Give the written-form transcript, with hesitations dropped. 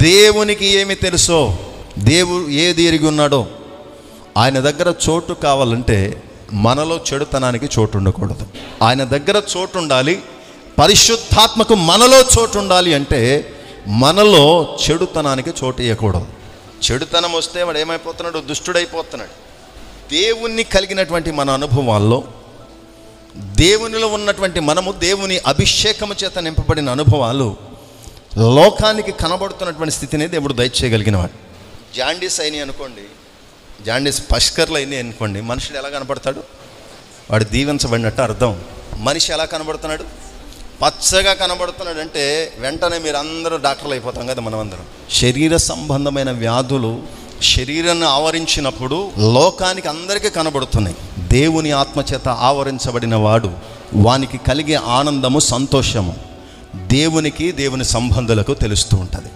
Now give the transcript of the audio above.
దేవునికి ఏమి తెలుసో, దేవుడు ఏది ఎరిగి ఉన్నాడో, ఆయన దగ్గర చోటు కావాలంటే మనలో చెడుతనానికి చోటు ఉండకూడదు. ఆయన దగ్గర చోటు ఉండాలి. పరిశుద్ధాత్మకు మనలో చోటు ఉండాలి అంటే మనలో చెడుతనానికి చోటు ఇవ్వకూడదు. చెడుతనం వస్తే వాడు ఏమైపోతున్నాడు? దుష్టుడైపోతున్నాడు. దేవుణ్ణి కలిగినటువంటి మన అనుభవాల్లో, దేవునిలో ఉన్నటువంటి మనము దేవుని అభిషేకము చేత నింపబడిన అనుభవాలు లోకానికి కనబడుతున్నటువంటి స్థితిని దేవుడు దయచేయగలిగినవాడు. జాండీస్ అయినాయి అనుకోండి, జాండీస్ పష్కర్లు అయినాయి అనుకోండి, మనుషుడు ఎలా కనబడతాడు? వాడు దీవించబడినట్టు అర్థం. మనిషి ఎలా కనబడుతున్నాడు? పచ్చగా కనబడుతున్నాడు. అంటే వెంటనే మీరు అందరూ డాక్టర్లు అయిపోతాం కదా మనమందరం. శరీర సంబంధమైన వ్యాధులు శరీరాన్ని ఆవరించినప్పుడు లోకానికి అందరికీ కనబడుతున్నాయి. దేవుని ఆత్మచేత ఆవరించబడిన వాడు, వానికి కలిగే ఆనందము, సంతోషము దేవునికి, దేవుని సంబంధులకు తెలుస్తూ ఉంటుంది.